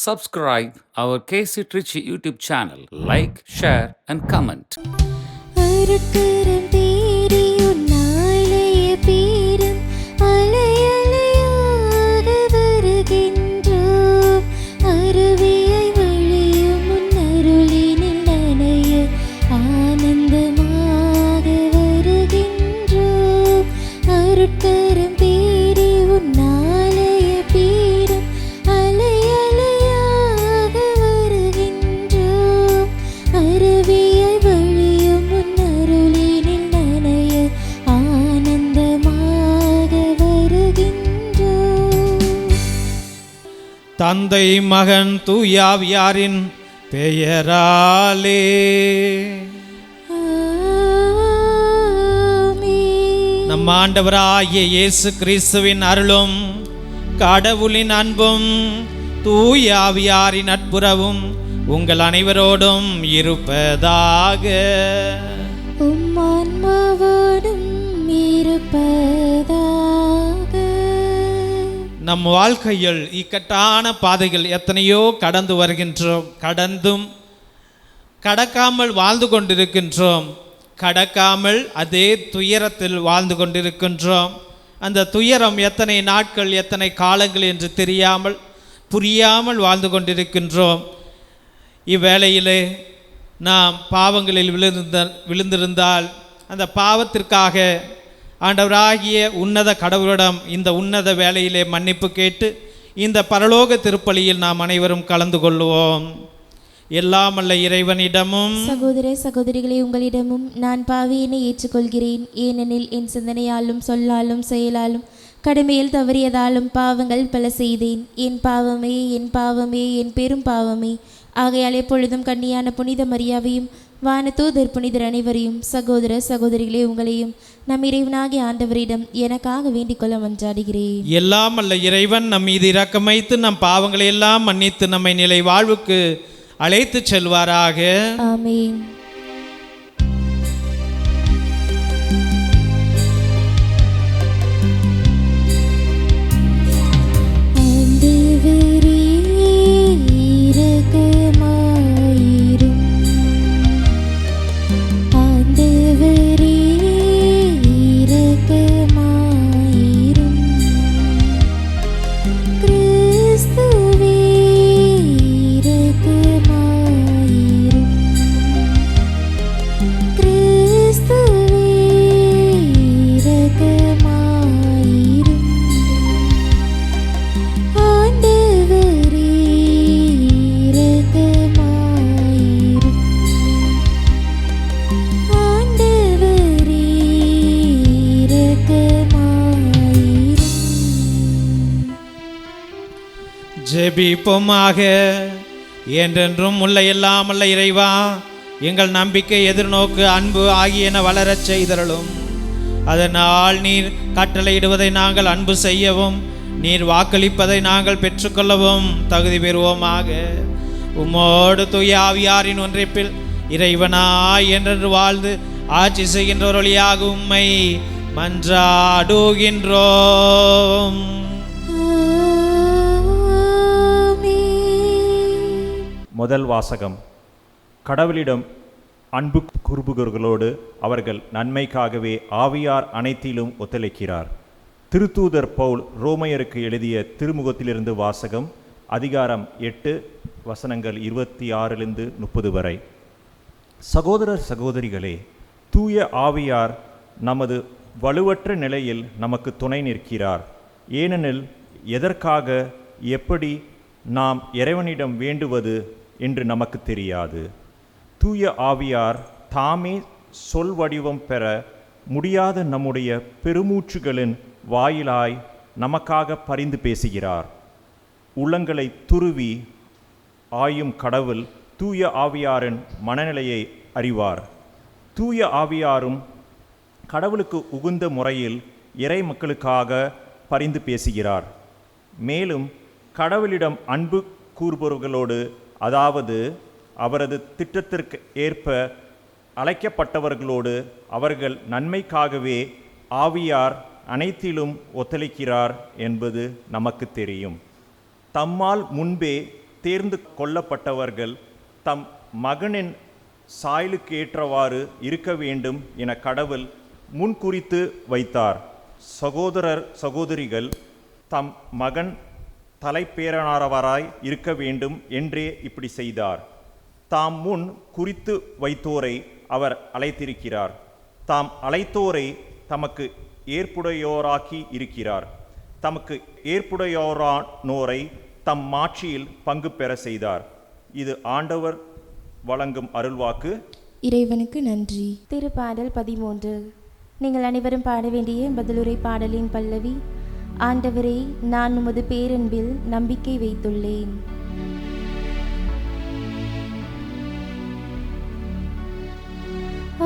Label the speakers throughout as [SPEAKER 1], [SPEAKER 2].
[SPEAKER 1] Subscribe our KC Trichy YouTube channel. Like, share and comment.
[SPEAKER 2] அருட்கரம் தேடி உன்னாலய பேரும் அலையலையாக வருகின்றோம். அருவியாய் வழியும் உன்னருளினில் நனைய ஆனந்தமாக வருகின்றோம். அருட்கரம் தேடி உன்னாலய பேரும் அலையலையாக வருகின்றோம். அருவியாய் வழியும் உன்னருளினில் நனைய ஆனந்தமாக வருகின்றோம்.
[SPEAKER 3] தந்தை மகன் தூயாவியாரின் பெயராலே
[SPEAKER 2] ஆமென்.
[SPEAKER 3] நம் ஆண்டவராகிய இயேசு கிறிஸ்துவின் அருளும் கடவுளின் அன்பும் தூயாவியாரின் நட்புறவும் உங்கள் அனைவரோடும் இருப்பதாக.
[SPEAKER 2] உம் ஆன்மாவோடும் இருப்பதாக.
[SPEAKER 3] நம் வாழ்க்கையில் இக்கட்டான பாதைகள் எத்தனையோ கடந்து வருகின்றோம், கடந்தும் கடக்காமல் வாழ்ந்து கொண்டிருக்கின்றோம், கடக்காமல் அதே துயரத்தில் வாழ்ந்து கொண்டிருக்கின்றோம். அந்த துயரம் எத்தனை நாட்கள் எத்தனை காலங்கள் என்று தெரியாமல் புரியாமல் வாழ்ந்து கொண்டிருக்கின்றோம். இவ்வேளையிலே நாம் பாவங்களில் விழுந்திருந்தால் அந்த பாவத்திற்காக ஆண்டவராகிய உன்னத கடவுளிடம் இந்த உன்னத வேளையிலே மன்னிப்பு கேட்டு இந்த பரலோக திருப்பலியில் நாம் அனைவரும் கலந்து கொள்வோம். எல்லாமல்ல இறைவனிடமும்
[SPEAKER 2] சகோதர சகோதரிகளே, உங்களிடமும் நான் பாவியினை ஏற்றுக்கொள்கிறேன். ஏனெனில் என் சிந்தனையாலும் சொல்லாலும் செயலாலும் கடமையில் தவறியதாலும் பாவங்கள் பல செய்தேன். என் பாவமே என் பாவமே என் பெரும் பாவமே. ஆகையால் எப்பொழுதும் கன்னியான புனித மரியாவையும் வானதூதர் புனிதர் அனைவரையும் சகோதர சகோதரிகளே உங்களையும் நம் இறைவனாகிய ஆண்டவரிடம் எனக்காக வேண்டிக் கொள்ள மன்றாடுகிறேன்.
[SPEAKER 3] எல்லாமல்ல இறைவன் நம் மீது இரக்கம் வைத்து நம் பாவங்களை எல்லாம் மன்னித்து நம்மை நிலை வாழ்வுக்கு அழைத்து செல்வாராக.
[SPEAKER 2] ஆமென். ஆண்டவரே இரக்கமாயிரும். ஆண்டவரே இரக்கமாயிரும். கிறிஸ்துவே இரக்கமாயிரும். கிறிஸ்துவே இரக்கமாயிரும். ஆண்டவரே இரக்கமாயிரும். ஆண்டவரே இரக்கமாயிரும்.
[SPEAKER 3] ஜெபிப்போமாக. என்றென்றும் உள்ள எல்லாமல்ல இறைவா, எங்கள் நம்பிக்கை எதிர்நோக்கு அன்பு ஆகியன வளரச் செய்தருளும். அதனால் நீர் கட்டளையிடுவதை நாங்கள் அன்பு செய்யவும் நீர் வாக்களிப்பதை நாங்கள் பெற்றுக்கொள்ளவும் தகுதி பெறுவோமாக. உம்மோடு தூய ஆவியாரின் ஒன்றிப்பில் இறைவனாய் என்றென்று வாழ்ந்து ஆட்சி செய்கின்றோர் வழியாக உம்மை மன்றாடுகின்றோம்.
[SPEAKER 4] முதல் வாசகம். கடவுளிடம் அன்பு கூறுபவர்களோடு அவர்கள் நன்மைக்காகவே ஆவியார் அனைத்திலும் ஒத்துழைக்கிறார். திருத்தூதர் பவுல் ரோமையருக்கு எழுதிய திருமுகத்திலிருந்து வாசகம். அதிகாரம் 8 வசனங்கள் 26-30 வரை. சகோதரர் சகோதரிகளே, தூய ஆவியார் நமது வலுவற்ற நிலையில் நமக்கு துணை நிற்கிறார். ஏனெனில் எதற்காக எப்படி நாம் இறைவனிடம் வேண்டுவது என்று நமக்கு தெரியாது. தூய ஆவியார் தாமே சொல் வடிவம் பெற முடியாத நம்முடைய பெருமூச்சுகளின் வாயிலாய் நமக்காக பரிந்து பேசுகிறார். உள்ளங்களை துருவி ஆயும் கடவுள் தூய ஆவியாரின் மனநிலையை அறிவார். தூய ஆவியாரும் கடவுளுக்கு உகுந்த முறையில் இறை மக்களுக்காக பரிந்து பேசுகிறார். மேலும் கடவுளிடம் அன்பு கூறுபவர்களோடு, அதாவது அவரது திட்டத்திற்கு ஏற்ப அழைக்கப்பட்டவர்களோடு அவர்கள் நன்மைக்காகவே ஆவியார் அனைத்திலும் ஒத்துழைக்கிறார் என்பது நமக்கு தெரியும். தம்மால் முன்பே தேர்ந்து கொள்ளப்பட்டவர்கள் தம் மகனின் சாயலுக்கு ஏற்றவாறு இருக்க வேண்டும் என கடவுள் முன்குறித்து வைத்தார். சகோதரர் சகோதரிகள் தம் மகன் தலைப்பேரனாரவராய் இருக்க வேண்டும் என்றே இப்படி செய்தார். தாம் முன் குறித்து வைத்தோரை அவர் அழைத்திருக்கிறார். தாம் அழைத்தோரை தமக்கு ஏற்புடையோராக்கி இருக்கிறார். தமக்கு ஏற்புடையோரானோரை தம் மாட்சியில் பங்கு பெற செய்தார். இது ஆண்டவர் வழங்கும் அருள்வாக்கு.
[SPEAKER 2] இறைவனுக்கு நன்றி. திருப்பாடல் 13. நீங்கள் அனைவரும் பாட வேண்டிய பதிலுரை பாடலின் பல்லவி. ஆண்டவரே, நான் உமது பேரன்பில் நம்பிக்கை வைத்துள்ளேன்.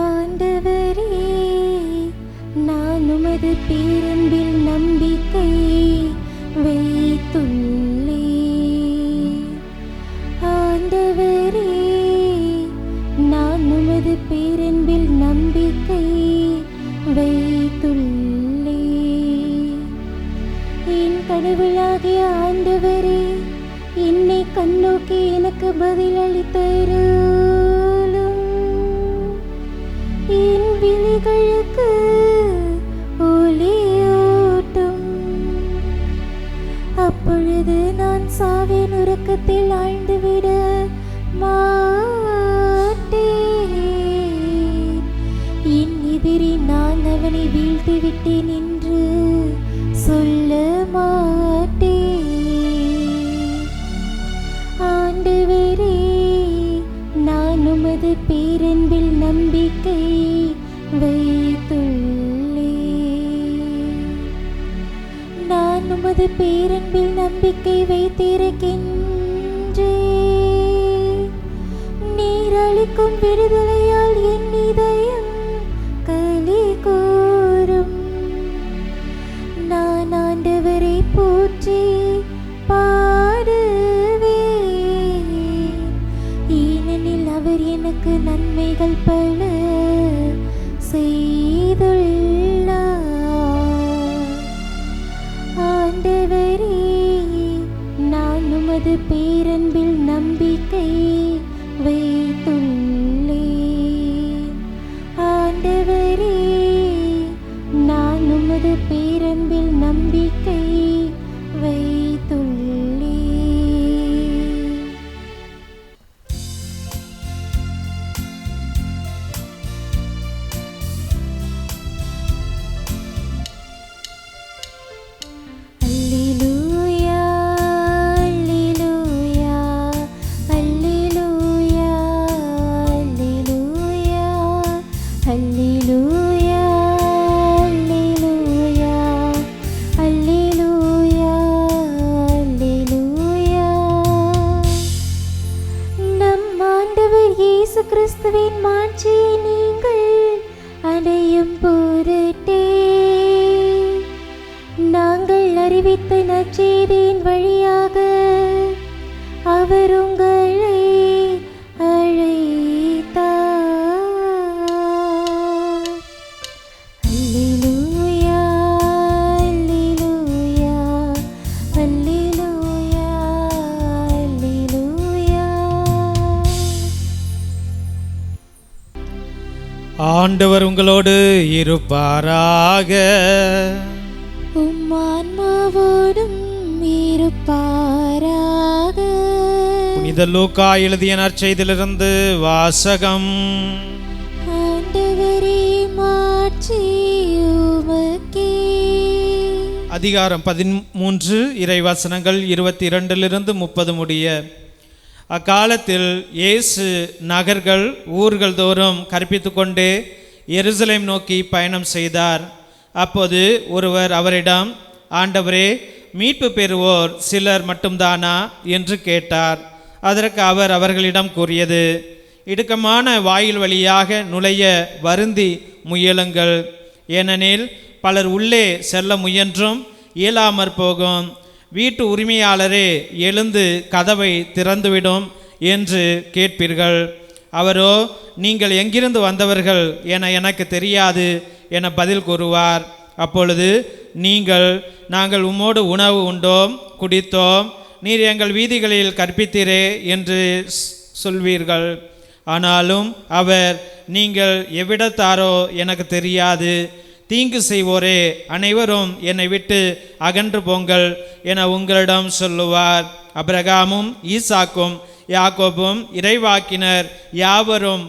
[SPEAKER 2] ஆண்டவரே, நான் உமது பேரன்பில் நம்பிக்கை வைத்துள்ளேன். ஆண்டவரே, நான் உமது பேரன்பில் நம்பிக்கை வைத்துள்ளேன். என் கடவுளாகிய ஆண்டவரே, என்னை கண்ணோக்கி எனக்கு பதிலளித்தருளும். என் விழிகளுக்கு ஒளியூட்டும். அப்பொழுது நான் சாவின் உறக்கத்தில் ஆழ்ந்துவிட மாட்டேன். என் எதிரி நான் அவனை வீழ்த்தி விட்டேன் என்று சொல்ல மாட்டேன். ஆண்டவரே, நான் உமது பேரன்பில் நம்பிக்கை வைத்துள்ளேன். நான் உமது பேரன்பில் நம்பிக்கை வைத்திருக்கின்றேன். நீர் அளிக்கும் விடுதலையால் என் இதயம் களி கூரும். நான் ஆண்டவரை போற்றி பாடுவேன். ஏனெனில் அவர் எனக்கு நன்மைகள் பல செய்துள்ளார். ஆண்டவரே, நான் உமது பேரன்பில் நம்பிக்கை வைத்துள்ளேன். ஆண்டவரே, நான் உமது பேரன்பில் நம்பிக்கை வைத்துள்ளேன். அல்லேலூயா, அல்லேலூயா, அல்லேலூயா, அல்லேலூயா, அல்லேலூயா, அல்லேலூயா, அல்லேலூயா, அல்லேலூயா. நம் ஆண்டவர் இயேசு கிறிஸ்துவின் மாட்சியை நீங்கள் அடையும் பொருட்டே நாங்கள் அறிவித்த நற்செய்தியின் வழியாக அவர் உங்களை அழைத்தார். அல்லேலூயா, அல்லேலூயா, அல்லேலூயா, அல்லேலூயா.
[SPEAKER 3] ஆண்டவர் உங்களோடு இருப்பாராக.
[SPEAKER 2] உம் ஆன்மாவோடும் இருப்பாராக.
[SPEAKER 3] புனித லூக்கா எழுதிய நற்செய்தியிலிருந்து வாசகம்.
[SPEAKER 2] ஆண்டவரே, மாட்சி உமக்கே.
[SPEAKER 3] அதிகாரம் 13 இறைவசனங்கள் 22 30 முடிய. அக்காலத்தில் இயேசு நகர்கள் ஊர்கள் தோறும் கற்பித்து கொண்டே எருசலேம் நோக்கி பயணம் செய்தார். அப்போது ஒருவர் அவரிடம், ஆண்டவரே, மீட்பு பெறுவோர் சிலர் மட்டும்தானா என்று கேட்டார். அதற்கு அவர் அவர்களிடம் கூறியது, இடுக்கமான வாயில் வழியாக நுழைய வருந்தி முயலுங்கள். ஏனெனில் பலர் உள்ளே செல்ல முயன்றும் இயலாமற் போகும். வீட்டு உரிமையாளரே எழுந்து கதவை திறந்துவிடும் என்று கேட்பீர்கள். அவரோ, நீங்கள் எங்கிருந்து வந்தவர்கள் என எனக்கு தெரியாது என பதில் கூறுவார். அப்பொழுது நீங்கள், நாங்கள் உம்மோடு உணவு உண்டோம், குடித்தோம், நீர் எங்கள் வீதிகளில் கற்பித்தீரே என்று சொல்வீர்கள். ஆனாலும் அவர், நீங்கள் எவ்விடத்தாரோ எனக்கு தெரியாது, தீங்கு செய்வோரே அனைவரும் என்னை விட்டு அகன்று போங்கள் என உங்களிடம் சொல்லுவார். அபிரகாமும் ஈசாக்கும் யாக்கோபும் இறைவாக்கினர் யாவரும்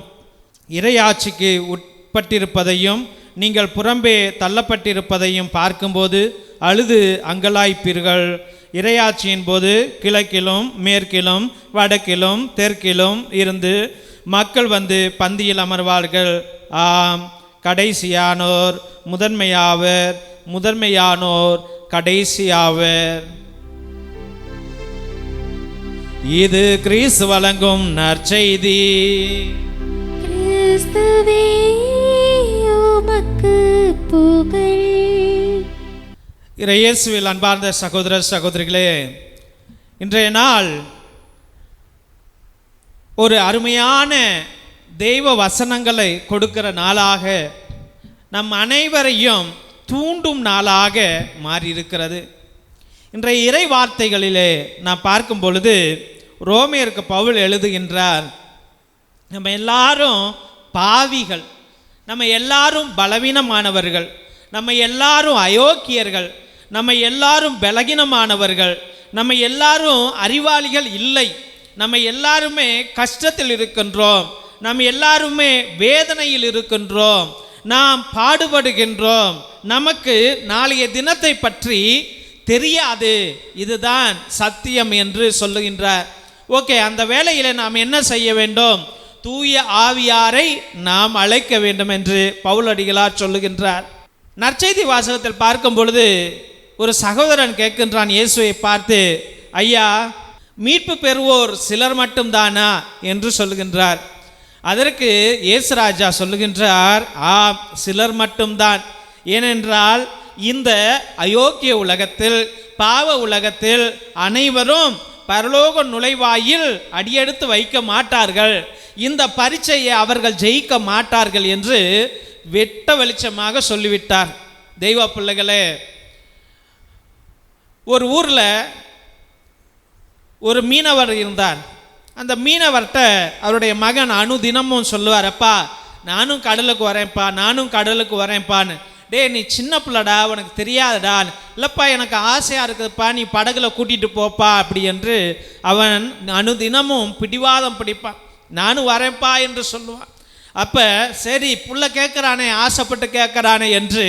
[SPEAKER 3] இறையாட்சிக்கு உட்பட்டிருப்பதையும் நீங்கள் புறம்பே தள்ளப்பட்டிருப்பதையும் பார்க்கும்போது அழுது அங்கலாய்ப்பீர்கள். இறையாட்சியின் போது கிழக்கிலும் மேற்கிலும் வடக்கிலும் தெற்கிலும் இருந்து மக்கள் வந்து பந்தியில் அமர்வார்கள். ஆம், கடைசியானோர் முதன்மையாவர், முதன்மையானோர் கடைசியாவர். இது கிறிஸ்து வழங்கும் நற்செய்தி.
[SPEAKER 2] கிறிஸ்துவே உமக்கு புகழ்.
[SPEAKER 3] இயேசுவில் அன்பார்ந்த சகோதர சகோதரிகளே, இன்றைய நாள் ஒரு அருமையான தெய்வ வசனங்களை கொடுக்கிற நாளாக, நம் அனைவரையும் தூண்டும் நாளாக மாறியிருக்கிறது. இன்றைய இறை வார்த்தைகளிலே நாம் பார்க்கும் பொழுது ரோமியருக்கு பவுல் எழுதுகின்றார், நம்ம எல்லாரும் பாவிகள், நம்ம எல்லாரும் பலவீனமானவர்கள், நம்ம எல்லாரும் அயோக்கியர்கள், நம்ம எல்லாரும் பலகீனமானவர்கள், நம்ம எல்லாரும் அறிவாளிகள் இல்லை, நம்ம எல்லாருமே கஷ்டத்தில் இருக்கின்றோம், நம்ம எல்லாருமே வேதனையில் இருக்கின்றோம், நாம் பாடுபடுகின்றோம், நமக்கு நாளைய தினத்தை பற்றி தெரியாது, இதுதான் சத்தியம் என்று சொல்லுகின்றார். ஓகே, அந்த வேளையில் நாம் என்ன செய்ய வேண்டும்? தூய ஆவியாரை நாம் அழைக்க வேண்டும் என்று பவுலடிகளார் சொல்லுகின்றார். நற்செய்தி வாசகத்தில் பார்க்கும் பொழுது ஒரு சகோதரன் கேட்கின்றான் இயேசுவை பார்த்து, ஐயா, மீட்பு பெறுவோர் சிலர் மட்டும்தானா என்று சொல்லுகின்றார். அதற்கு இயேசுராஜா சொல்லுகின்றார், ஆம், சிலர் மட்டும்தான். ஏனென்றால் இந்த அயோக்கிய உலகத்தில், பாவ உலகத்தில் அனைவரும் பரலோக நுழைவாயில் அடியெடுத்து வைக்க மாட்டார்கள், இந்த பரீட்சையை அவர்கள் ஜெயிக்க மாட்டார்கள் என்று வெட்ட வெளிச்சமாக சொல்லிவிட்டார். தெய்வ பிள்ளைகளே, ஒரு ஊரில் ஒரு மீனவர் இருந்தார். அந்த மீனவர்கிட்ட அவருடைய மகன் அனுதினமும் சொல்லுவார், அப்பா நானும் கடலுக்கு வரேன்ப்பா, நானும் கடலுக்கு வரேன்ப்பான்னு. டே, நீ சின்ன பிள்ளடா, உனக்கு தெரியாதடா. இல்லைப்பா, எனக்கு ஆசையாக இருக்குதுப்பா, நீ படகுல கூட்டிகிட்டு போப்பா அப்படி என்று அவன் அனுதினமும் பிடிவாதம் பிடிப்பான். நானும் வரேன்ப்பா என்று சொல்லுவான். அப்போ சரி, புள்ள கேட்குறானே, ஆசைப்பட்டு கேட்குறானே என்று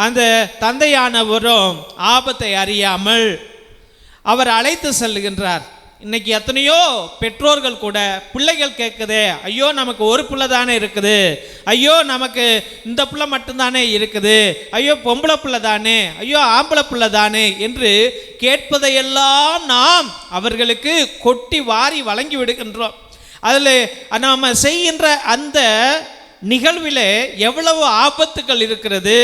[SPEAKER 3] அந்த தந்தையானவரும் ஆபத்தை அறியாமல் அவர் அழைத்து செல்லுகின்றார். இன்னைக்கு எத்தனையோ பெற்றோர்கள் கூட பிள்ளைகள் கேட்குதே, ஐயோ நமக்கு ஒரு பிள்ளை தானே இருக்குது, ஐயோ நமக்கு இந்த பிள்ளை மட்டும்தானே இருக்குது, ஐயோ பொம்பளை பிள்ளை தானே, ஐயோ ஆம்பளை பிள்ளை தானே என்று கேட்பதையெல்லாம் நாம் அவர்களுக்கு கொட்டி வாரி வழங்கி விடுகின்றோம். அதில் நாம் செய்கின்ற அந்த நிகழ்விலே எவ்வளவு ஆபத்துக்கள் இருக்கிறது,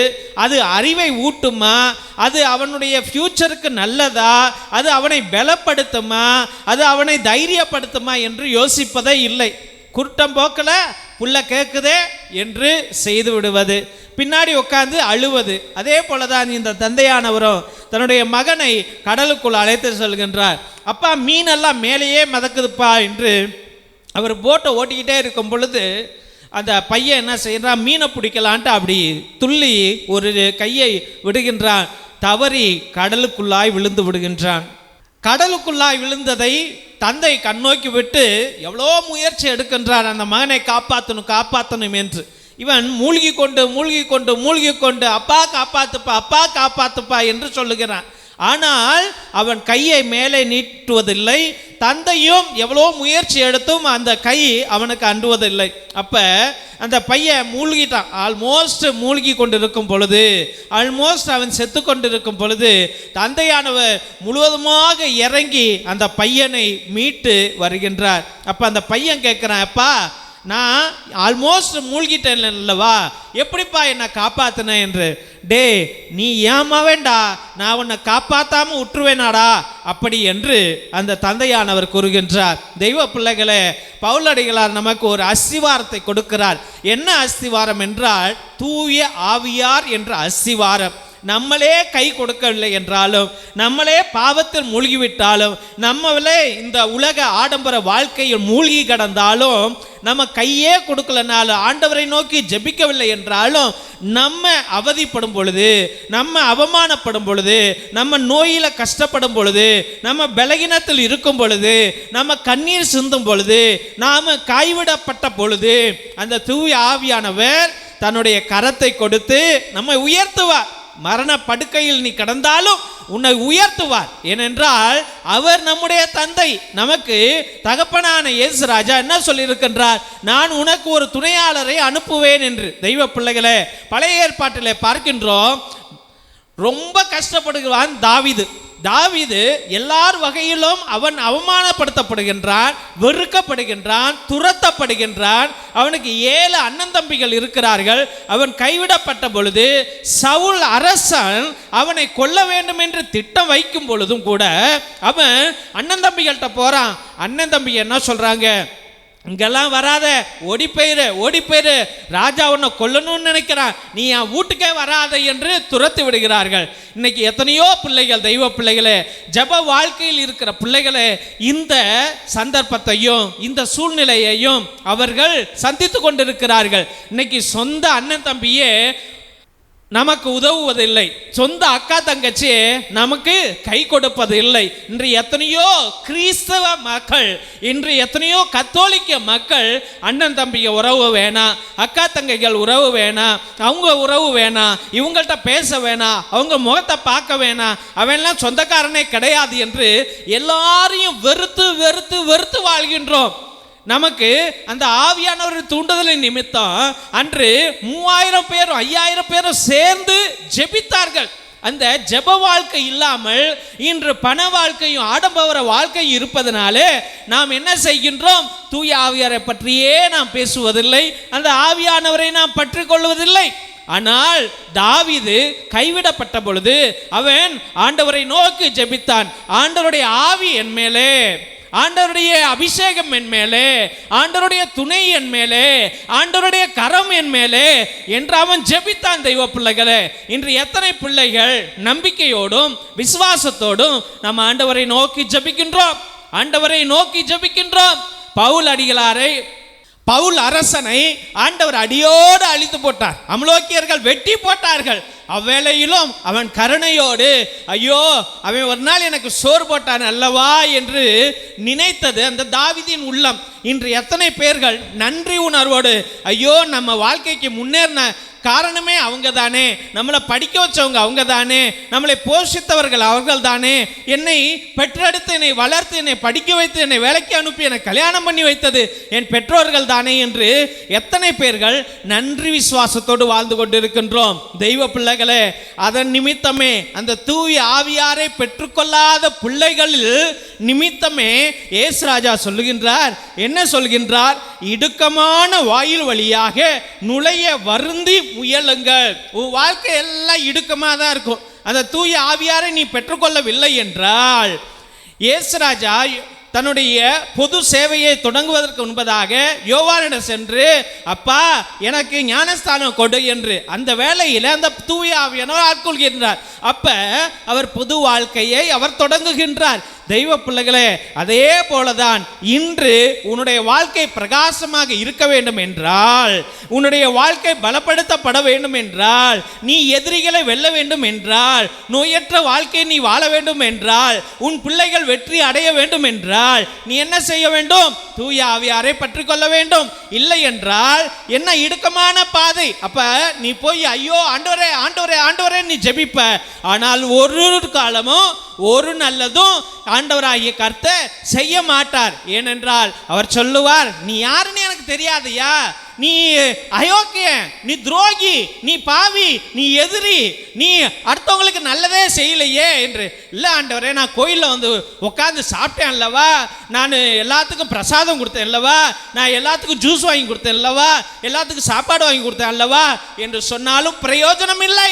[SPEAKER 3] அது அறிவை ஊட்டுமா, அது அவனுடைய ஃபியூச்சருக்கு நல்லதா, அது அவனை பலப்படுத்துமா, அது அவனை தைரியப்படுத்துமா என்று யோசிப்பதே இல்லை. குருட்டம்போக்கில் புள்ள கேட்குதே என்று செய்து விடுவது, பின்னாடி உட்காந்து அழுவது. அதே போல தான் இந்த தந்தையானவரும் தன்னுடைய மகனை கடலுக்குள் அழைத்து செல்கின்றார். அப்பா, மீனெல்லாம் மேலேயே மிதக்குதுப்பா என்று அவர் போட்டை ஓட்டிக்கிட்டே இருக்கும் பொழுது அந்த பையன் என்ன செய்கிறான், மீனை பிடிக்கலான்ட்டு அப்படி துள்ளி ஒரு கையை விடுகின்றான். தவறி கடலுக்குள்ளாய் விழுந்து விடுகின்றான். கடலுக்குள்ளாய் விழுந்ததை தந்தை கண்ணோக்கி விட்டு எவ்வளோ முயற்சி எடுக்கின்றான் அந்த மகனை காப்பாற்றணும் என்று. இவன் மூழ்கி கொண்டு அப்பா காப்பாத்துப்பா, அப்பா காப்பாத்துப்பா என்று சொல்லுகிறான். ஆனால் அவன் கையை மேலே நீட்டுவதில்லை. தந்தையும் எவ்வளோ முயற்சி எடுத்தும் அந்த கை அவனுக்கு அண்டுவதில்லை. அப்போ அந்த பையன் மூழ்கிட்டான். ஆல்மோஸ்ட் மூழ்கி கொண்டிருக்கும் பொழுது, ஆல்மோஸ்ட் அவன் செத்து கொண்டிருக்கும் பொழுது தந்தையானவர் முழுவதுமாக இறங்கி அந்த பையனை மீட்டு வருகின்றார். அப்போ அந்த பையன் கேட்குறான், அப்பா நான் ஆல்மோஸ்ட் மூழ்கிட்டேன் இல்லவா, எப்படிப்பா என்னை காப்பாற்றின என்று. டே, நீ ஏமா வேண்டா, நான் உன்னை காப்பாற்றாமல் விட்டுருவேனாடா அப்படி என்று அந்த தந்தையானவர் கூறுகின்றார். தெய்வ பிள்ளைகளே, பவுலடிகளார் நமக்கு ஒரு அஸ்திவாரத்தை கொடுக்கிறார். என்ன அஸ்திவாரம் என்றால் தூய ஆவியார் என்ற அஸ்திவாரம். நம்மளே கை கொடுக்கவில்லை என்றாலும், நம்மளே பாவத்தில் மூழ்கிவிட்டாலும், நம்மளே இந்த உலக ஆடம்பர வாழ்க்கையில் மூழ்கி கிடந்தாலும், நம்ம கையே கொடுக்கலனாலும், ஆண்டவரை நோக்கி ஜெபிக்கவில்லை என்றாலும், நம்ம அவதிப்படும் பொழுது, நம்ம அவமானப்படும் பொழுது, நம்ம நோயில கஷ்டப்படும் பொழுது, நம்ம பலகீனத்தில் இருக்கும் பொழுது, நம்ம கண்ணீர் சிந்தும் பொழுது, நாம கைவிடப்பட்ட பொழுது, அந்த தூய ஆவியானவர் தன்னுடைய கரத்தை கொடுத்து நம்மை உயர்த்துவார். மரண படுக்கையில் நீ கடந்தாலும் உன்னை உயர்த்துவார். ஏனென்றால் அவர் நம்முடைய தந்தை. நமக்கு தகப்பனான இயேசு ராஜா என்ன சொல்லியிருக்கின்றார்? நான் உனக்கு ஒரு துணையாளரை அனுப்புவேன் என்று. தெய்வ பிள்ளைகளே, பழைய ஏற்பாட்டிலே பார்க்கின்றோம், ரொம்ப கஷ்டப்படுகிறான் தாவீது. தாவீது எல்லார் வகையிலும் அவன் அவமானப்படுத்தப்படுகின்றான், வெறுக்கப்படுகின்றான், துரத்தப்படுகின்றான். அவனுக்கு 7 அண்ணன் தம்பிகள் இருக்கிறார்கள். அவன் கைவிடப்பட்ட பொழுது சவுல் அரசன் அவனை கொல்ல வேண்டும் என்று திட்டம் வைக்கும் பொழுதும் கூட அவன் அண்ணன் தம்பிகள்கிட்ட போறான். அண்ணன் தம்பி என்ன சொல்றாங்க? இங்கெல்லாம் வராத, ஓடி போயிரு, ராஜா உன்னை கொல்லணும்னு நினைக்கிறான், நீ என் வீட்டுக்கே வராத என்று துரத்து விடுகிறார்கள். இன்னைக்கு எத்தனையோ பிள்ளைகள், தெய்வ பிள்ளைகளே, ஜப வாழ்க்கையில் இருக்கிற பிள்ளைகளே, இந்த சந்தர்ப்பத்தையும் இந்த சூழ்நிலையையும் அவர்கள் சந்தித்து கொண்டிருக்கிறார்கள். இன்னைக்கு சொந்த அண்ணன் தம்பியே நமக்கு உதவுவதில்லை, சொந்த அக்கா தங்கச்சி நமக்கு கை கொடுப்பது இல்லை. இன்று எத்தனையோ கிறிஸ்தவ மக்கள், இன்று எத்தனையோ கத்தோலிக்க மக்கள் அண்ணன் தம்பிங்க உறவு வேணாம், அக்கா தங்கைகள் உறவு வேணாம், அவங்க உறவு வேணாம், இவங்கள்ட்ட பேச வேணாம், அவங்க முகத்தை பார்க்க வேணாம், அவன்லாம் சொந்தக்காரனே கிடையாது என்று எல்லாரையும் வெறுத்து வெறுத்து வெறுத்து வாழ்கின்றோம். நமக்கு அந்த ஆவியானவர் தூண்டுதலின் நிமித்தம் அன்று 3000 பேரும் 5000 பேரும் சேர்ந்து ஜெபித்தார்கள். அந்த ஜெப வாழ்க்கை இல்லாமல் இன்று பண வாழ்க்கையும் ஆடம்பர வாழ்க்கையும் இருப்பதனாலே நாம் என்ன செய்கின்றோம்? தூய ஆவியாரை பற்றியே நாம் பேசுவதில்லை, அந்த ஆவியானவரை நாம் பற்றி கொள்வதில்லை. ஆனால் தாவீது கைவிடப்பட்ட பொழுது அவன் ஆண்டவரை நோக்கி ஜெபித்தான். ஆண்டவருடைய ஆவி என் மேலே, ஆண்டவருடைய அபிஷேகம் என் மேலே, ஆண்டவருடைய துணை என் மேலே, ஆண்டவருடைய கரம் என் மேலே என்று அவன் ஜெபித்தான். தெய்வ பிள்ளைகளே, இன்று எத்தனை பிள்ளைகள் நம்பிக்கையோடும் விசுவாசத்தோடும் நம்ம ஆண்டவரை நோக்கி ஜெபிக்கின்றோம், ஆண்டவரை நோக்கி ஜெபிக்கின்றோம். பவுல் அரசனை ஆண்டவர் அடியோடு அழித்து போட்டார், அமலோக்கியர்கள் வெட்டி போட்டார்கள். அவ்வேளையிலும் அவன் கருணையோடு, ஐயோ அவன் ஒரு நாள் எனக்கு சோறு போட்டான் அல்லவா என்று நினைத்தது அந்த தாவீதின் உள்ளம். இன்று எத்தனை பேர்கள் நன்றி உணர்வோடு, ஐயோ நம்ம வாழ்க்கைக்கு முன்னேறின காரணமே அவங்க தானே, நம்மளை படிக்க வச்சவங்க அவங்க தானே, நம்மளை போஷித்தவர்கள் அவர்கள் தானே, என்னை பெற்றெடுத்து என்னை வளர்த்து என்னை படிக்க வைத்து என்னை வேலைக்கு அனுப்பி என்னை கல்யாணம் பண்ணி வைத்தது என் பெற்றோர்கள் தானே என்று எத்தனை பேர்கள் நன்றி விசுவாசத்தோடு வாழ்ந்து கொண்டிருக்கின்றோம். தெய்வ பிள்ளைகளே, அதன் நிமித்தமே அந்த தூய ஆவியாரை பெற்றுக்கொள்ளாத பிள்ளைகளில் நிமித்தமே இயேசு ராஜா சொல்லுகின்றார். என்ன சொல்கின்றார்? இடுக்கமான வாயில் வழியாக நுழைய வருந்தி முயலுங்கள். உன் வாழ்க்கை எல்லாம் இடுக்கமாக தான் இருக்கும். அந்த தூய ஆவியாரை நீ பெற்றுக்கொள்ளவில்லை என்றால், இயேசு ராஜா தன்னுடைய பொது சேவையை தொடங்குவதற்கு முன்பதாக யோவானிடம் சென்று, அப்பா எனக்கு ஞானஸ்தானம் கொடு என்று அந்த வேளையில் அந்த தூய ஆவியானவர் ஆட்கொள்கின்றார். அப்ப அவர் பொது வாழ்க்கையை அவர் தொடங்குகின்றார். தெய்வ பிள்ளைகளே, அதே போலதான் இன்று உன்னுடைய வாழ்க்கை பிரகாசமாக இருக்க வேண்டும் என்றால், உன்னுடைய வாழ்க்கை பலப்படுத்தப்பட வேண்டும் என்றால், நீ எதிரிகளை வெல்ல வேண்டும் என்றால், நோயற்ற வாழ்க்கையை நீ வாழ வேண்டும் என்றால், உன் பிள்ளைகள் வெற்றி அடைய வேண்டும் என்றால், நீ என்ன செய்ய வேண்டும்? தூய ஆவியாரை பற்றி கொள்ள வேண்டும். இல்லை என்றால் என்ன இடுக்கமான பாதை. அப்ப நீ போய் ஐயோ ஆண்டவரே ஆண்டவரே ஆண்டவரே நீ ஜெபிப்ப, ஆனால் ஒரு காலமும் ஒரு நல்லதும் ஆண்டவராகிய கர்த்தர் செய்ய மாட்டார். ஏனென்றால் அவர் சொல்லுவார், நீ யாருன்னு எனக்கு தெரியாதையா, நீ அயோக்கியன், நீ துரோகி, நீ பாவி, நீ எதிரி, நீ அடுத்தவங்களுக்கு நல்லதே செய்யலையே என்று. இல்லை ஆண்டவரே, நான் கோயிலில் வந்து உட்காந்து சாப்பிட்டேன் அல்லவா, நான் எல்லாத்துக்கும் பிரசாதம் கொடுத்தேன் அல்லவா, நான் எல்லாத்துக்கும் ஜூஸ் வாங்கி கொடுத்தேன் அல்லவா, எல்லாத்துக்கும் சாப்பாடு வாங்கி கொடுத்தேன் அல்லவா என்று சொன்னாலும் பிரயோஜனம் இல்லை.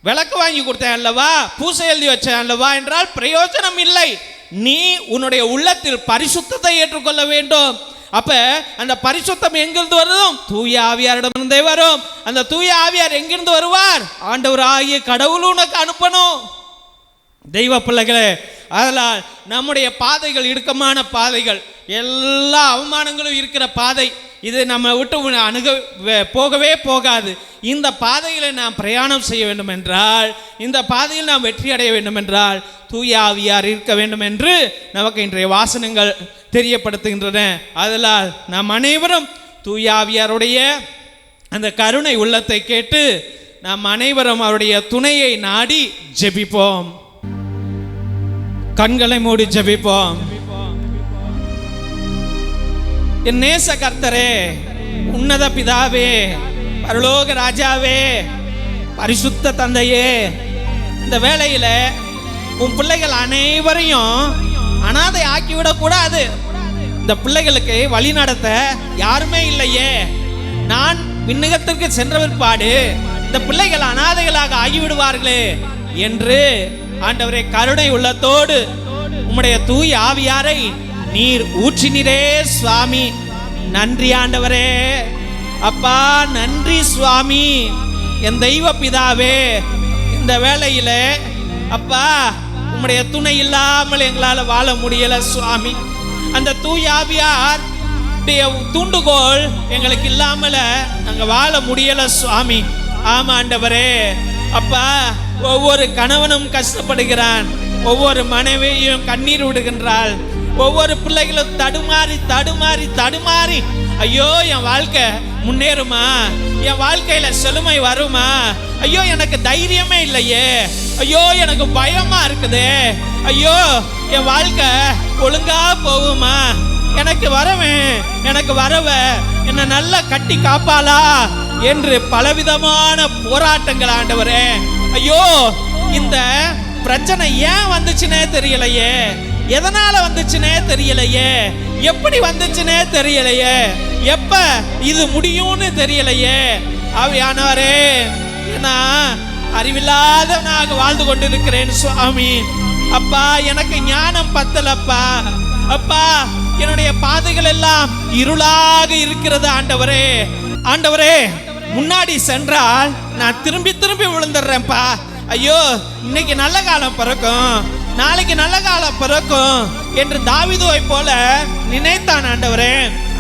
[SPEAKER 3] விளக்கு வாங்கி கொடுத்தேன் அல்லவா, பூசை எழுதி வச்சேன் அல்லவா என்றால் பிரயோஜனம் இல்லை. நீ உன்னுடைய உள்ளத்தில் பரிசுத்தத்தை ஏற்றுக்கொள்ள வேண்டும். அப்ப அந்த பரிசுத்தம் எங்கிருந்து வரும்? தூய ஆவியாரிடமிருந்தே வரும். அந்த தூய ஆவியார் எங்கிருந்து வருவார்? ஆண்டவராகிய கடவுள் உனக்கு அனுப்பணும். தெய்வ பிள்ளைகளே, அதனால் நம்முடைய பாதைகள் இடுக்கமான பாதைகள், எல்லா அவமானங்களும் இருக்கிற பாதை, இது நம்ம விட்டு போகவே போகாது. இந்த பாதையில் நாம் பிரயாணம் செய்ய வேண்டும் என்றால், இந்த பாதையில் நாம் வெற்றி அடைய வேண்டும் என்றால் தூய ஆவியார் இருக்க வேண்டும் என்று நமக்கு இன்றைய வாசனங்கள் தெரியப்படுத்துகின்றன. அதனால் நாம் அனைவரும் தூய ஆவியாருடைய அந்த கருணை உள்ளத்தை கேட்டு நாம் அனைவரும் அவருடைய துணையை நாடி ஜெபிப்போம். கண்களை மூடி ஜெபிப்போம். என் நேச கர்த்தரே, உன்னத பிதாவே, பரலோக ராஜாவே, பரிசுத்த தந்தையே, இந்த வேளையில உன் பிள்ளைகள் அனைவரையும் அனாதை ஆக்கிவிடக் கூடாது. இந்த பிள்ளைகளுக்கு வழி நடத்த யாருமே இல்லையே. நான் விண்ணகத்திற்கு சென்ற பிற்பாடு இந்த பிள்ளைகள் அனாதைகளாக ஆகிவிடுவார்களே என்று ஆண்டவரே கருணை உள்ளத்தோடு உம்முடைய தூய ஆவியாரை நீர் ஊற்றினீரே சுவாமி. நன்றி ஆண்டவரே. அப்பா நன்றி சுவாமி. என் தெய்வ பிதாவே, இந்த வேளையில அப்பா உம்முடைய துணை இல்லாமல் எங்களால் வாழ முடியல சுவாமி. அந்த தூய ஆவியார் தூண்டுகோல் எங்களுக்கு இல்லாமல நாங்க வாழ முடியல சுவாமி. ஆமா ஆண்டவரே. அப்பா ஒவ்வொரு கணவனும் கஷ்டப்படுகிறான், ஒவ்வொரு மனைவியும் கண்ணீர் விடுகின்றாள், ஒவ்வொரு பிள்ளைகளும் தடுமாறி தடுமாறி தடுமாறி ஐயோ என் வாழ்க்கை முன்னேறுமா, என் வாழ்க்கையில செழுமை வருமா, ஐயோ எனக்கு தைரியமே இல்லையே, ஐயோ எனக்கு பயமா இருக்குதே, ஐயோ என் வாழ்க்கை ஒழுங்கா போகுமா, எனக்கு வரவ என்ன நல்லா கட்டி காப்பாளா என்று பலவிதமான போராட்டங்கள் ஆண்டவரே. ஐயோ இந்த பிரச்சனை ஏன் வந்துச்சுன்னே தெரியலையே, எதனால வந்துச்சுன்னே தெரியலையே, எப்படி வந்துச்சுன்னே தெரியலையே, எப்ப இது முடியும்னு தெரியலையே. ஆவியானவரே, நான் அறிவில்லாதவனாக வாழ்ந்து கொண்டிருக்கிறேன் சுவாமி. அப்பா எனக்கு ஞானம் பத்தலப்பா. அப்பா என்னுடைய பாதைகள் எல்லாம் இருளாக இருக்கிறது ஆண்டவரே. ஆண்டவரே முன்னாடி சென்றால் நான் திரும்பி திரும்பி விழுந்துடுறேன்ப்பா. ஐயோ இன்னைக்கு நல்ல காலம் பிறக்கும், நாளைக்கு நல்ல காலம் பிறக்கும் என்று தாவீதுவை போல நினைத்தான் ஆண்டவரே.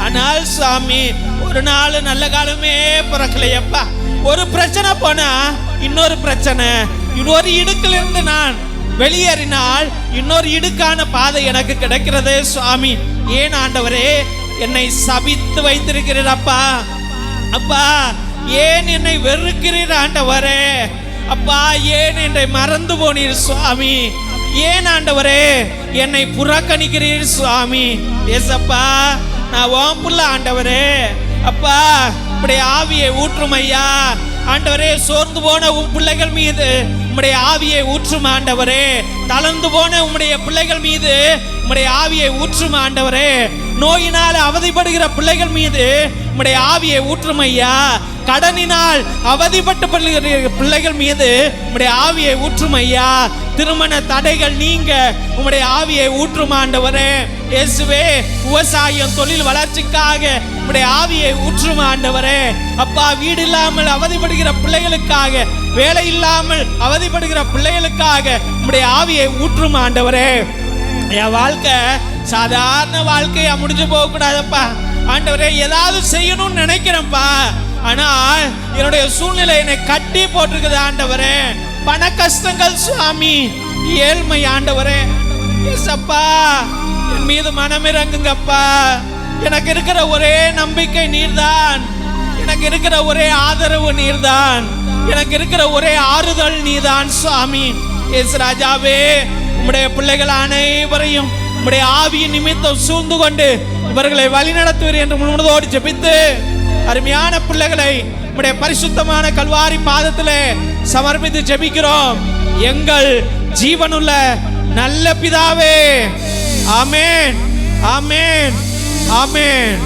[SPEAKER 3] ஆனால் சுவாமி ஒரு நாள் நல்ல காலமே பிறக்கலையப்பா. ஒரு பிரச்சனை போனா இன்னொரு பிரச்சனை, இன்னொரு இடுக்கிலிருந்து நான் வெளியேறினால் இன்னொரு இடுக்கான பாதை எனக்கு கிடைக்கிறதே சுவாமி. ஏன் ஆண்டவரே என்னை சபித்து வைத்திருக்கிறீர் அப்பா. அப்பா ஏன் என்னை வெறுக்கிறீர் ஆண்டவரே. அப்பா ஏன் என்னை மறந்து போனீர் சுவாமி. ஏன் ஆண்டவரே என்னை புறக்கணிக்கிறீர் சுவாமி. ஏசப்பா நான் உன் புள்ள ஆண்டவரே. அப்பா இப்படி ஆவியை ஊற்றும் ஐயா. ஆண்டவரே சோர்ந்து போன உன் பிள்ளைகள் மீது உம்முடைய ஆவியை ஊற்றும் ஆண்டவரே. தளர்ந்து போன உம்முடைய பிள்ளைகள் மீது உம்முடைய ஆவியை ஊற்றும் ஆண்டவரே. நோயினால் அவதிப்படுகிற பிள்ளைகள் மீது உம்முடைய ஆவியை ஊற்றும் ஐயா. கடனினால் அவதிப்பட்டு பிள்ளைகள் மீது உம்முடைய ஆவியை ஊற்றும் ஐயா. திருமண தடைகள் நீங்க உம்முடைய ஆவியை ஊற்றும் ஆண்டவரே. இயேசுவே விவசாயம் தொழில் வளர்ச்சிக்காக உம்முடைய ஆவியை ஊற்றும் ஆண்டவரே. அப்பா வீடு இல்லாமல் அவதிப்படுகிற பிள்ளைகளுக்காக, வேலை இல்லாமல் அவதிப்படுகிற பிள்ளைகளுக்காக உம்முடைய ஆவியை ஊற்றும் ஆண்டவரே. என் வாழ்க்கை சாதாரண வாழ்க்கையா முடிஞ்சு போக கூடாதப்பா ஆண்டவரே. ஏதாவது செய்யணும்னு நினைக்கிறேன்ப்பா, ஆனால் என்னுடைய சூழ்நிலை என்னை கட்டி போட்டிருக்குது ஆண்டவரே. பண கஷ்டங்கள் சுவாமி, ஏழ்மை ஆண்டவரே. ஏசப்பா என் மீது மனமிறங்குங்கப்பா. எனக்கு இருக்கிற ஒரே நம்பிக்கை நீர்தான், எனக்கு இருக்கிற ஒரே ஆதரவு நீர்தான், எனக்கு இருக்கிற ஒரே ஆறுதல் நீதான் சுவாமி. இயேசு ராஜாவே உம்முடைய பிள்ளைகள் அனைவரையும் உம்முடைய ஆவியின் நிமித்தம் சூழ்ந்து கொண்டு இவர்களை வழிநடத்துவீர் என்று முழுவதோடு ஜெபித்து அருமையான பிள்ளைகளை உம்முடைய பரிசுத்தமான கல்வாரி பாதத்திலே சமர்ப்பித்து ஜெபிக்கிறோம். எங்கள் ஜீவனுள்ள நல்ல பிதாவே. ஆமென், ஆமென், ஆமென்.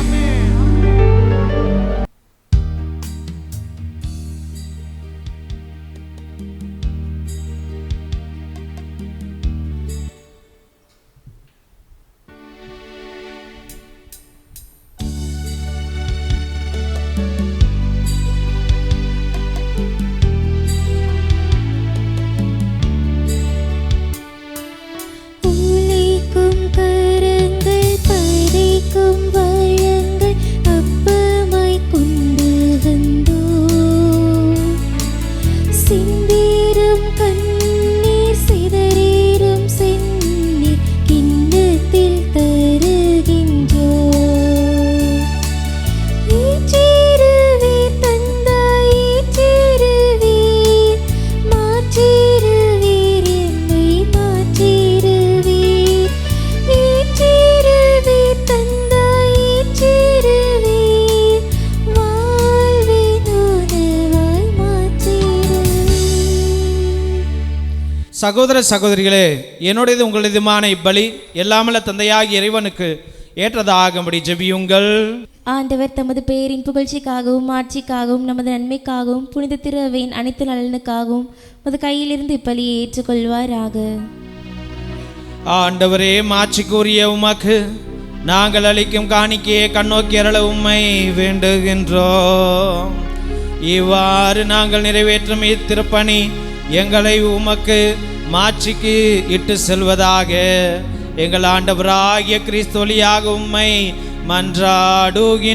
[SPEAKER 3] சகோதர சகோதரிகளே, என்னுடையது உங்களுடையதுமான இப்பலி எல்லாமல்ல தந்தையாகிய இறைவனுக்கு ஏற்றதாகும்படி ஜெபியுங்கள்.
[SPEAKER 2] ஆண்டவர் தமது பெயரின் புகழ்ச்சிக்காகவும் ஆட்சிக்காகவும் நமது நன்மைக்காகவும் புனித திரு அவையின் அனைத்து நலனுக்காகவும் மது கையிலிருந்து இப்பலியை ஏற்றுக்கொள்வாராக.
[SPEAKER 3] ஆண்டவரே, மாட்சிக்குரிய உமக்கு நாங்கள் அளிக்கும் காணிக்கையை கண்ணோக்கி அருள உம்மை வேண்டுகின்றோம். இவ்வாறு நாங்கள் நிறைவேற்றும் இத்திருப்பணி எங்களை உமக்கு மாட்சிக்கு இட்டு செல்வதாக எங்கள் ஆண்டவராகிய கிறிஸ்து வழியாக உம்மை மன்றாடுகின்றோம்.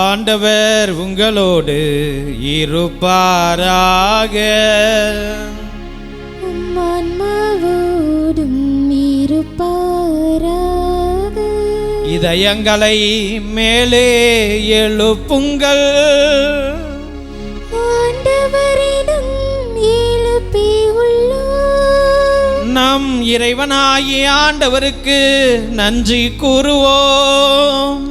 [SPEAKER 3] ஆண்டவர் உங்களோடு இருப்பாராக. இதயங்களை மேலே எழுப்புங்கள். நம் இறைவனாகிய ஆண்டவருக்கு நன்றி கூறுவோம்.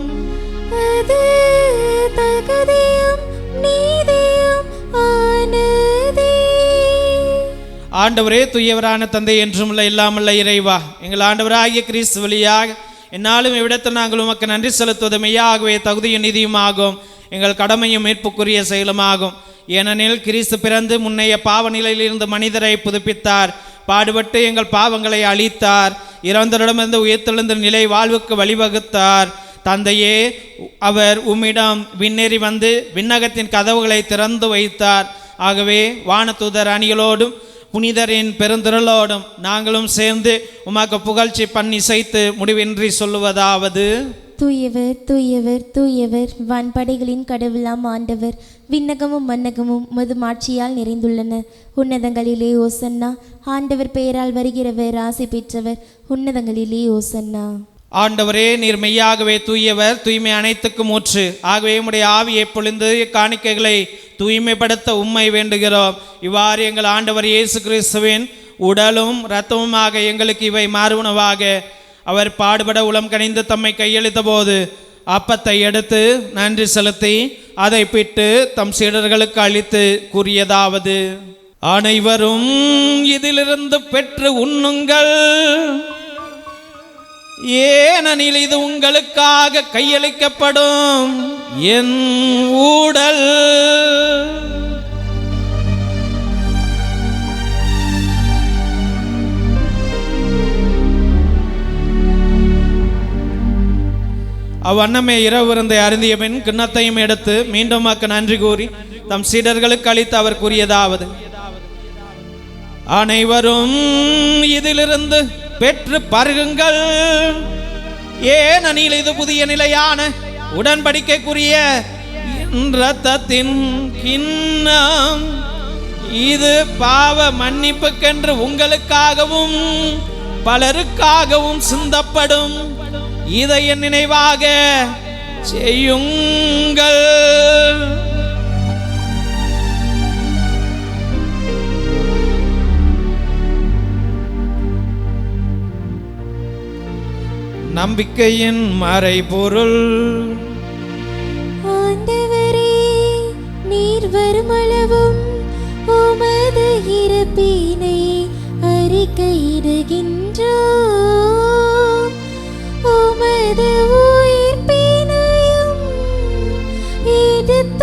[SPEAKER 3] ஆண்டவரே, தூயவரான தந்தை என்றும் இல்லாமல்ல இறைவா, எங்கள் ஆண்டவராகிய கிறிஸ்து வழியாக என்னாலும் இவ்விடத்தில் நாங்கள் உமக்கு நன்றி செலுத்துவது மெய்யாகவே தகுதியும் நீதியுமாகும், எங்கள் கடமையும் மீட்புக்குரிய செயலுமாகும். ஏனெனில் கிறிஸ்து பிறந்து முன்னைய பாவ நிலையிலிருந்து மனிதரை புதுப்பித்தார், பாடுபட்டு எங்கள் பாவங்களை அழித்தார், இறந்தவரிடமிருந்து உயிர்த்தெழுந்த நிலை வாழ்வுக்கு வழிவகுத்தார். தந்தையே, அவர் உம்மிடம் விண்ணேறி வந்து விண்ணகத்தின் கதவுகளை திறந்து வைத்தார். ஆகவே வானதூதர் அணிகளோடும் புனிதரின் பெருந்திரளோடும் நாங்களும் சேர்ந்து உமக்கு புகழ்ச்சி பண்ணி இசைத்து முடிவின்றி சொல்லுவதாவது:
[SPEAKER 2] தூயவர் தூயவர் தூயவர், வான்படைகளின் கடவுளாம் ஆண்டவர். விண்ணகமும் மன்னகமும் உமது மாட்சியால் நிறைந்துள்ளன. உன்னதங்களிலே ஓசன்னா. ஆண்டவர் பெயரால் வருகிறவர் ஆசி பெற்றவர். உன்னதங்களிலே ஓசன்னா.
[SPEAKER 3] ஆண்டவரே, நீர் மெய்யாகவே தூயவர், தூய்மை அனைத்துக்கும் ஊற்று. ஆகவே உம்முடைய ஆவியை பொழிந்து காணிக்கைகளை தூய்மைப்படுத்த உம்மை வேண்டுகிறோம். இவ்வாறு எங்கள் ஆண்டவர் இயேசு கிறிஸ்துவின் உடலும் இரத்தமுமாக எங்களுக்கு இவை மாறுணவாக. அவர் பாடுபட உளம் கனிந்து தம்மை கையளித்த போது அப்பத்தை எடுத்து நன்றி செலுத்தி அதை பிட்டு தம் சீடர்களுக்கு அளித்து கூறியதாவது: அனைவரும் இதிலிருந்து பெற்று உண்ணுங்கள், ஏனெனில் இது உங்களுக்காக கையளிக்கப்படும் என் உடல். அவ்வண்ணமே இரவு விருந்தை அருந்திய பின் கிண்ணத்தையும் எடுத்து மீண்டும் நன்றி கூறி தம் சீடர்களுக்கு அளித்து அவர் கூறியதாவது: அனைவரும் இதிலிருந்து பெற்று பருகுங்கள், ஏனெனில் இது புதிய நிலையான உடன்படிக்கைக்குரிய இரத்தத்தின் கிண்ணம். இது பாவ மன்னிப்புக்கென்று உங்களுக்காகவும் பலருக்காகவும் சிந்தப்படும். இதை என் நினைவாக செய்யுங்கள். நம்பிக்கையின் மறைபொருள்.
[SPEAKER 2] ஆண்டவரே, நீர் வருமளவும் உமது இறப்பினை அறிக்கையிடுகின்றோம், உமது உயிர்ப்பினையும் எடுத்துரைக்கின்றோம்.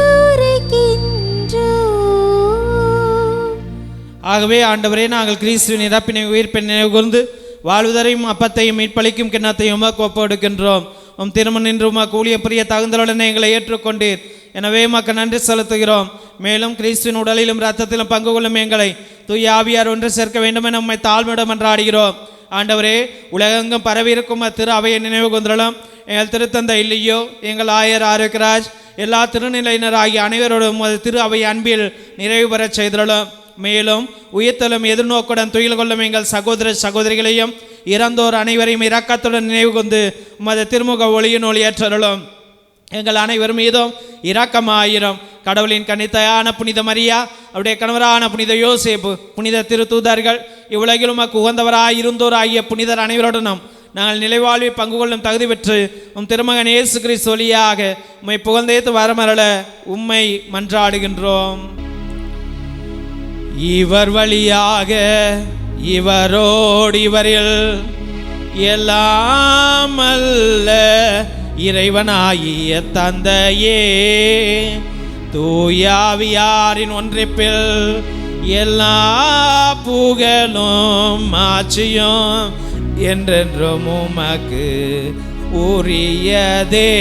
[SPEAKER 3] ஆகவே ஆண்டவரே, நாங்கள் கிறிஸ்துவின் இறப்பினை உயிர்ப்பினை நினைவு கூர்ந்து வாழ்வுதரையும் அப்பத்தையும் மீட்பளிக்கும் கிண்ணத்தையும் உமக்கு ஒப்படுக்கின்றோம். உம் திருமணம் நின்று உமக்கு ஊழிய பிரிய தகுந்தலுடனே எங்களை ஏற்றுக்கொண்டீர். எனவே உமக்கு நன்றி செலுத்துகிறோம். மேலும் கிறிஸ்துவின் உடலிலும் இரத்தத்திலும் பங்கு கொள்ளும் எங்களை தூய ஆவியார் ஒன்று சேர்க்க வேண்டும் என உம்மை தாழ்மையிடம் என்றாடுகிறோம். ஆண்டவரே, உலகெங்கும் பரவியிருக்கும் திரு அவையை நினைவு கொண்டலும் எங்கள் திருத்தந்தை இல்லையோ, எங்கள் ஆயர் ஆரோக்கியராஜ், எல்லா திருநிலையினராகிய அனைவரோடும் திரு அவை அன்பில் நிறைவு பெறச் செய்தலும். மேலும் உயிர்த்தலும் எதிர்நோக்குடன் துயில் கொள்ளும் எங்கள் சகோதர சகோதரிகளையும் இறந்தோர் அனைவரையும் இரக்கத்துடன் நினைவு கொண்டு உமது திருமுக ஒளியின் ஒளியேற்றலும். எங்கள் அனைவர் மீதும் இரக்கமாயிரம். கடவுளின் கன்னித்தாயான புனித மரியா, அவருடைய கணவரான புனித யோசேப்பு, புனித திருத்தூதர்கள், இவ்வுலகில் உமக்கு உகந்தவராயிருந்தோர் ஆகிய புனிதர் அனைவருடனும் நாங்கள் நிலைவாழ்வை பங்கு கொள்ளும் தகுதி பெற்று உம் திருமகன் இயேசு கிறிஸ்து வழியாக உம்மை புகழ்ந்தேத்து வரமரள உம்மை மன்றாடுகின்றோம். இவர் வழியாக இவரோடு இவரில் எல்லாம் அல்ல இறைவனாகிய தந்தையே, தூயாவியாரின் ஒன்றிப்பில் எல்லா புகழும் ஆட்சியும் என்றென்றும் உமக்கு உரியதே.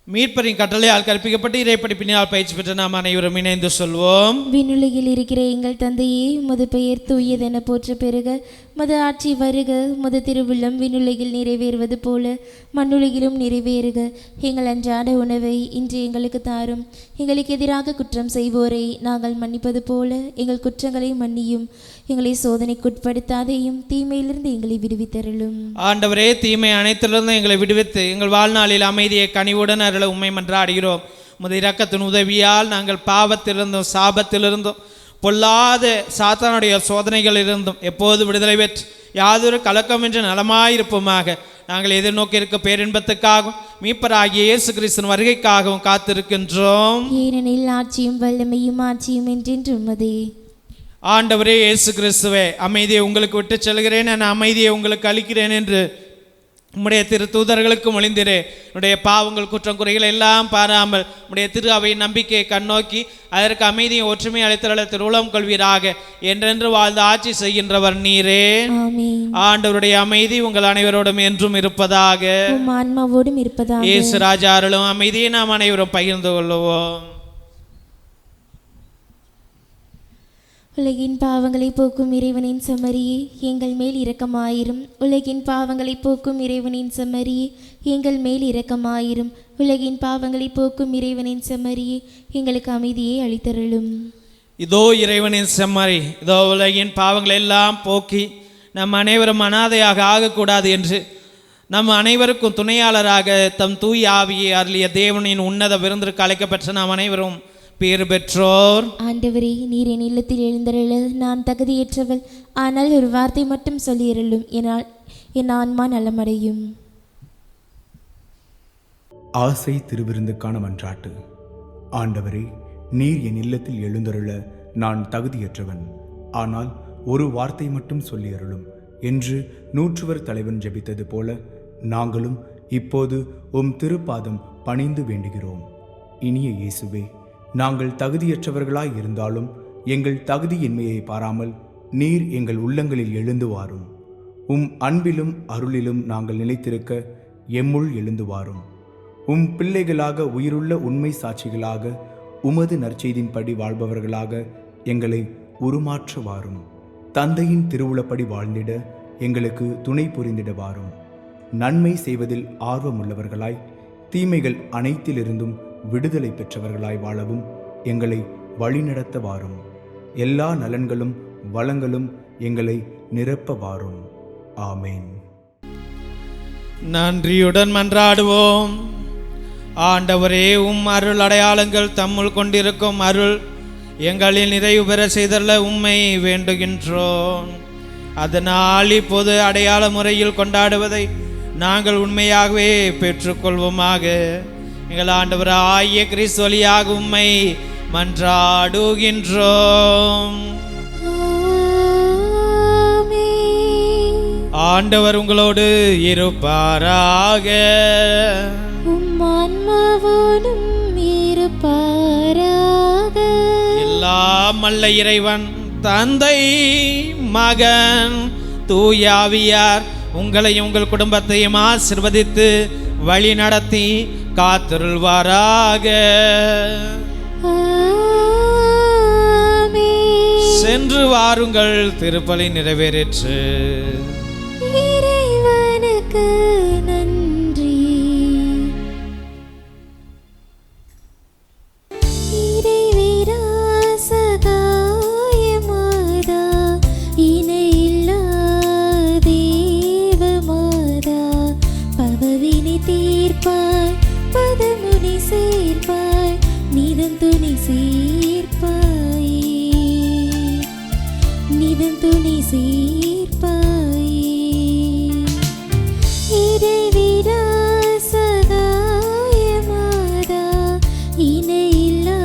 [SPEAKER 3] மீட்பரின் கட்டளையால் கற்பிக்கப்பட்டு இறைப்படிப்பினால் பயிற்சி பெற்ற நாம் அனைவரும் இணைந்து சொல்வோம்.
[SPEAKER 2] விண்ணுலகில் இருக்கிற எங்கள் தந்தையே, உமது பெயர் தூயதென போற்ற பெறுக. உமது ஆட்சி வருக. உமது திருவுள்ளம் விண்ணுலகில் நிறைவேறுவது போல மண்ணுலகிலும் நிறைவேறுக. எங்கள் அன்றாட உணவை இன்று எங்களுக்கு தாரும். எங்களுக்கு எதிராக குற்றம் செய்வோரை நாங்கள் மன்னிப்பது போல எங்கள் குற்றங்களை மன்னியும். எங்களை சோதனைக்குட்படுத்தாதையும் தீமையிலிருந்து எங்களை விடுவித்தருளும்.
[SPEAKER 3] ஆண்டவரே, தீமை அனைத்திலிருந்து எங்களை விடுவித்து எங்கள் வாழ்நாளில் அமைதியை கனிவுடன் அருள உம்மை மன்றாடுகிறோம். உமது இரக்கத்தின் உதவியால் நாங்கள் பாவத்திலிருந்தும் சாபத்திலிருந்தும் பொல்லாத சாத்தானுடைய சோதனைகள் இருந்தும் எப்போது விடுதலை பெற்று யாதொரு கலக்கமின்றி நலமாயிருப்போமாக. நாங்கள் எதிர்நோக்கி இருக்க பேரின்பத்துக்காகவும் மீட்பராகிய இயேசு கிறிஸ்துவின் வருகைக்காகவும் காத்திருக்கின்றோம்.
[SPEAKER 2] ஏனெனில் ஆட்சியும் வல்லமையும் ஆட்சியும் என்றென்று உமதே.
[SPEAKER 3] ஆண்டவரே இயேசு கிறிஸ்துவே, அமைதியை உங்களுக்கு விட்டு செல்கிறேன், நான் அமைதியை உங்களுக்கு அளிக்கிறேன் என்று உம்முடைய திரு தூதர்களுக்கு மொழிந்திரே. உடைய பாவங்கள் குற்றம் குறைகளை எல்லாம் பாராமல் உடைய திரு அவையின் நம்பிக்கையை கண்ணோக்கி அதற்கு அமைதியை ஒற்றுமை அளித்தருள திருவுளம் கொள்வீராக. என்றென்று வாழ்ந்து ஆட்சி செய்கின்றவர் நீரே. ஆண்டவருடைய அமைதி உங்கள் அனைவரோடும் என்றும் இருப்பதாக.
[SPEAKER 2] ஆன்மாவோடும் இருப்பதாக.
[SPEAKER 3] இயேசு ராஜா அருளும் அமைதியை நாம் அனைவரும் பகிர்ந்து கொள்வோம்.
[SPEAKER 2] உலகின் பாவங்களை போக்கும் இறைவனின் செம்மறியே, எங்கள் மேல் இரக்கமாயிரும். உலகின் பாவங்களை போக்கும் இறைவனின் செம்மறியே, எங்கள் மேல் இரக்கமாயிரும். உலகின் பாவங்களை போக்கும் இறைவனின் செம்மறியே, எங்களுக்கு அமைதியை அளித்தருளும்.
[SPEAKER 3] இதோ இறைவனின் செம்மறி, இதோ உலகின் பாவங்களை எல்லாம் போக்கி நம் அனைவரும் அனாதையாக ஆகக்கூடாது என்று நம் அனைவருக்கும் துணையாளராக தம் தூய் ஆவியை அருளிய தேவனின் உன்னத விருந்திற்கு அழைக்கப்பட்ட நாம் அனைவரும் பேறு பெற்றோர்.
[SPEAKER 2] ஆண்டவரே, நீர் என் இல்லத்தில் எழுந்தருள நான் தகுதியற்றவள். ஆனால் ஒரு வார்த்தை மட்டும் சொல்லியருளும், என் ஆன்மா நலமடையும்.
[SPEAKER 5] ஆசை திருவிருந்துக்கான மன்றாட்டு. ஆண்டவரே, நீர் என் இல்லத்தில் எழுந்தருள நான் தகுதியற்றவன். ஆனால் ஒரு வார்த்தை மட்டும் சொல்லியருளும் என்று நூற்றுவர் தலைவன் ஜெபித்தது போல நாங்களும் இப்போது உம் திருப்பாதம் பணிந்து வேண்டுகிறோம். இனிய இயேசுவே, நாங்கள் தகுதியற்றவர்களாய் இருந்தாலும் எங்கள் தகுதியின்மையை பாராமல் நீர் எங்கள் உள்ளங்களில் எழுந்து வாரும். உம் அன்பிலும் அருளிலும் நாங்கள் நிலைத்திருக்க எம்முள் எழுந்து வாரும். உம் பிள்ளைகளாக உயிருள்ள உண்மை சாட்சிகளாக உமது நற்செய்தின்படி வாழ்பவர்களாக எங்களை உருமாற்ற வாரும். தந்தையின் திருவுளப்படி வாழ்ந்திட எங்களுக்கு துணை புரிந்திட வாரும். நன்மை செய்வதில் ஆர்வமுள்ளவர்களாய் தீமைகள் அனைத்திலிருந்தும் விடுதலை பெற்றவர்களாய் வாழவும் எங்களை வழிநடத்த வாரும். எல்லா நலன்களும் வளங்களும் எங்களை நிரப்ப வாரும். ஆமேன்.
[SPEAKER 3] நன்றியுடன் மன்றாடுவோம். ஆண்டவரே, உம் அருள் அடையாளங்கள் தம்முள் கொண்டிருக்கும் அருள் எங்களில் நிறைவு பெற செய்தல்ல உம்மை வேண்டுகின்றோம். அதனால் இப்போது அடையாள முறையில் கொண்டாடுவதை நாங்கள் உண்மையாகவே பெற்றுக்கொள்வோமாக. எங்கள் ஆண்டவர் ஆகிய கிறிஸ்து வழியாக உம்மை மன்றாடுகின்றோம். ஆண்டவர் உங்களோடு இருப்பாராக. எல்லாம் அல்ல இறைவன் தந்தை மகன் தூயாவியார் உங்களையும் உங்கள் குடும்பத்தையும் ஆசீர்வதித்து வழி நடத்தி காத்திருள்வாராக. சென்று வாருங்கள், திருப்பலி நிறைவேறிற்று.
[SPEAKER 2] இறைவனுக்கு நன்றி. இறைவிராசகாய மாதா இணையில்லா தேவ சேர்ப்பாயே, நிதம் துணை சேர்ப்பாயே. இடைவிடா சகாயமாதா, இணையில்லா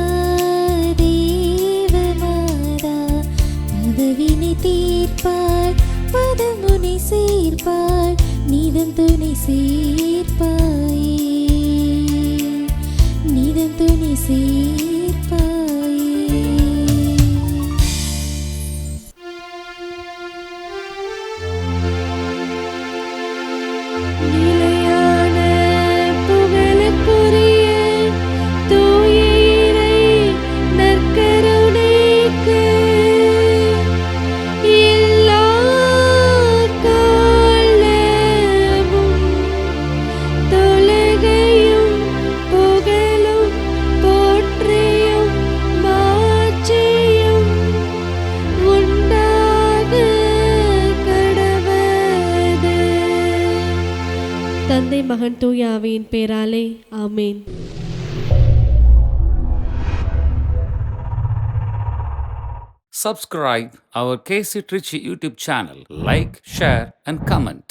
[SPEAKER 2] தேவமாதா, பதவினை தீர்ப்பாய், பதமுனை சேர்ப்பாய், நிதம் துணை சேர்ப்பாயே, நிதம் துணை சேர்ப்பாயே. நிலையான புகழுக்குரிய தூய இறை நற்கருணைக்கு எல்லா காலமும் தொழுகையும் புகழும் போற்றியும் மாட்சியும் உண்டாக கடவது. தந்தை மகன் தூய ஆவியின் பேராலே ஆமென்.
[SPEAKER 1] Subscribe our KC Trichy YouTube channel. Like, share and comment.